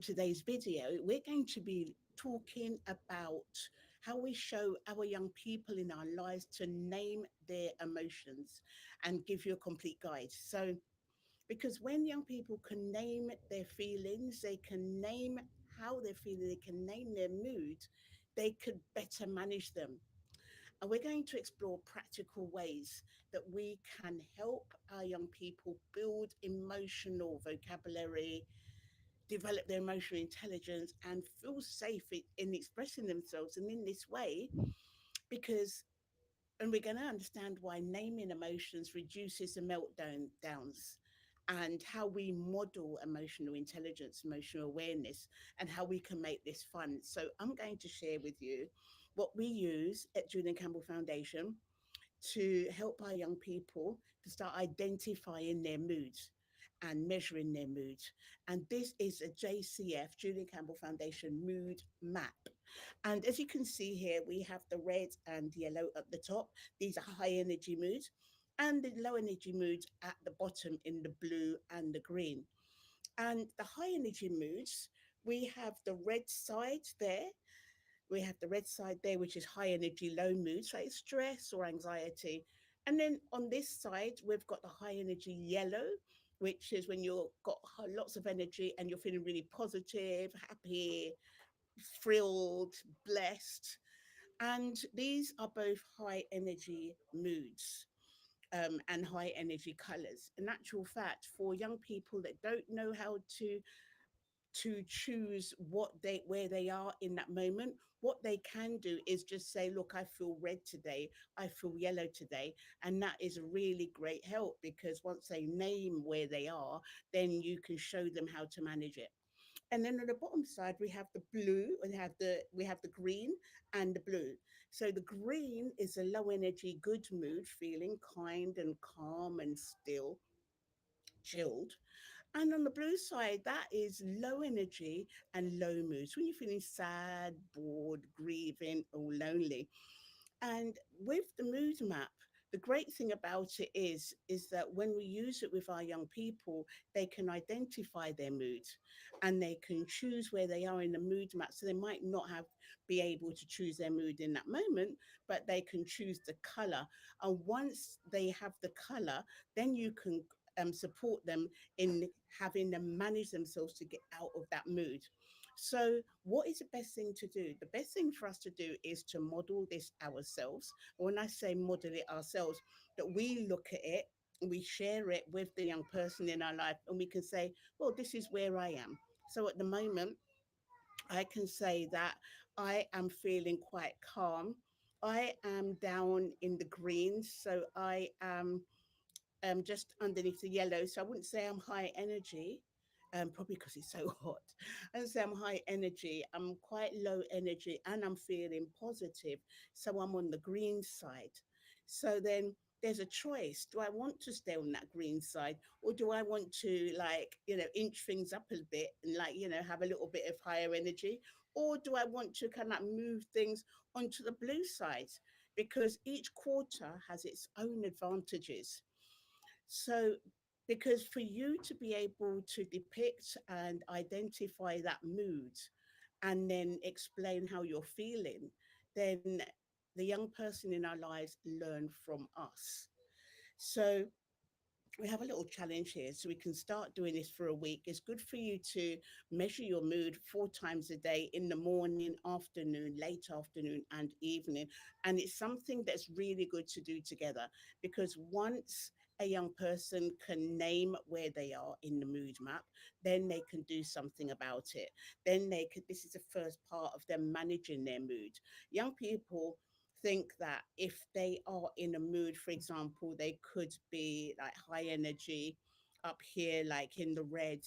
today's video, we're going to be talking about how we show our young people in our lives to name their emotions and give you a complete guide. So, because when young people can name their feelings, they can name how they're feeling, they can name their mood, they could better manage them. And we're going to explore practical ways that we can help our young people build emotional vocabulary, develop their emotional intelligence, and feel safe in expressing themselves. And in this way, because and we're going to understand why naming emotions reduces the meltdown downs, and how we model emotional intelligence, emotional awareness, and how we can make this fun. So I'm going to share with you what we use at Julian Campbell Foundation to help our young people to start identifying their moods and measuring their moods. And this is a JCF, Julian Campbell Foundation mood map. And as you can see here, we have the red and yellow at the top. These are high energy moods. And the low energy moods at the bottom in the blue and the green. And the high energy moods, we have the red side there, we have the red side there, which is high energy, low mood, so it's stress or anxiety. And then on this side, we've got the high energy yellow, which is when you've got lots of energy and you're feeling really positive, happy, thrilled, blessed. And these are both high energy moods. And high energy colors. In actual fact, for young people that don't know how to choose what they where they are in that moment, what they can do is just say, look, I feel red today, I feel yellow today. And that is a really great help, because once they name where they are, then you can show them how to manage it. And then on the bottom side, we have the blue, and we have the green and the blue. So the green is a low energy, good mood, feeling kind and calm and still, chilled. And on the blue side, that is low energy and low mood. So when you're feeling sad, bored, grieving, or lonely. And with the mood map, the great thing about it is that when we use it with our young people, they can identify their mood and they can choose where they are in the mood map. So they might not have be able to choose their mood in that moment, but they can choose the color. And once they have the color, then you can support them in having them manage themselves to get out of that mood. So, what is the best thing to do? The best thing for us to do is to model this ourselves. When I say model it ourselves, that we look at it, we share it with the young person in our life, and we can say, well, this is where I am. So, at the moment, I can say that I am feeling quite calm. I am down in the green, so I am just underneath the yellow. So I wouldn't say I'm high energy, probably because it's so hot. I wouldn't say I'm high energy. I'm quite low energy and I'm feeling positive. So I'm on the green side. So then there's a choice. Do I want to stay on that green side, or do I want to, like, inch things up a bit and, like, have a little bit of higher energy? Or do I want to kind of move things onto the blue side? Because each quarter has its own advantages. So, because for you to be able to depict and identify that mood and then explain how you're feeling, then the young person in our lives learn from us. So, we have a little challenge here, so we can start doing this for a week. It's good for you to measure your mood 4 times a day, in the morning, afternoon, late afternoon, and evening. And it's something that's really good to do together, because once a young person can name where they are in the mood map, then they can do something about it. Then they could, this is the first part of them managing their mood. Young people think that if they are in a mood, for example, they could be like high energy up here, like in the red.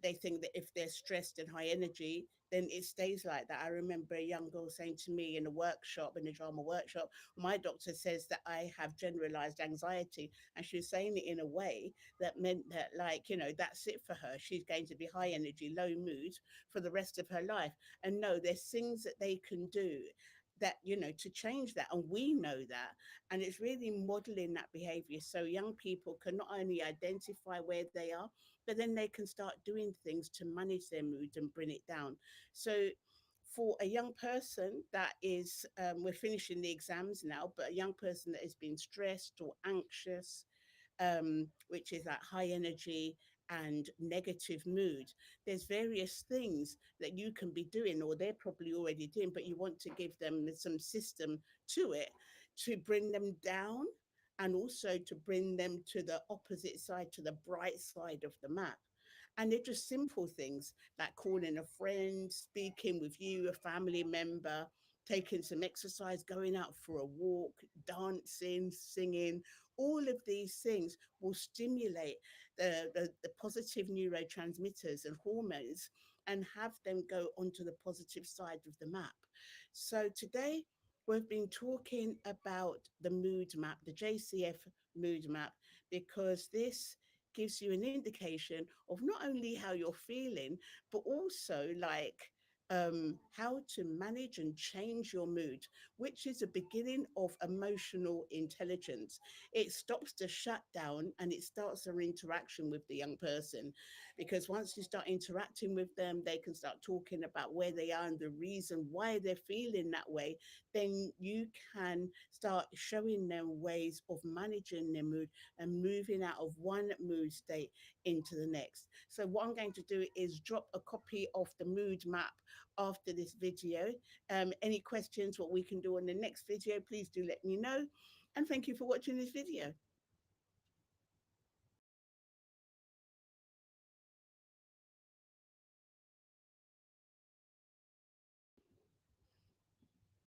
They think that if they're stressed and high energy, then it stays like that. I remember a young girl saying to me in a workshop, in a drama workshop, my doctor says that I have generalized anxiety. And she was saying it in a way that meant that, like, that's it for her. She's going to be high energy, low mood for the rest of her life. And no, there's things that they can do that, to change that, and we know that. And it's really modeling that behavior so young people can not only identify where they are, but then they can start doing things to manage their mood and bring it down. So for a young person that is, we're finishing the exams now, but a young person that has been stressed or anxious, which is that high energy and negative mood, there's various things that you can be doing, or they're probably already doing, but you want to give them some system to it to bring them down, and also to bring them to the opposite side, to the bright side of the map. And they're just simple things like calling a friend, speaking with you, a family member, taking some exercise, going out for a walk, dancing, singing. All of these things will stimulate the positive neurotransmitters and hormones and have them go onto the positive side of the map. So today we've been talking about the mood map, the JCF mood map, because this gives you an indication of not only how you're feeling, but also like how to manage and change your mood, which is a beginning of emotional intelligence. It stops the shutdown and it starts an interaction with the young person. Because once you start interacting with them, they can start talking about where they are and the reason why they're feeling that way. Then you can start showing them ways of managing their mood and moving out of one mood state into the next. So what I'm going to do is drop a copy of the mood map after this video. Any questions, what we can do on the next video, please do let me know. And thank you for watching this video.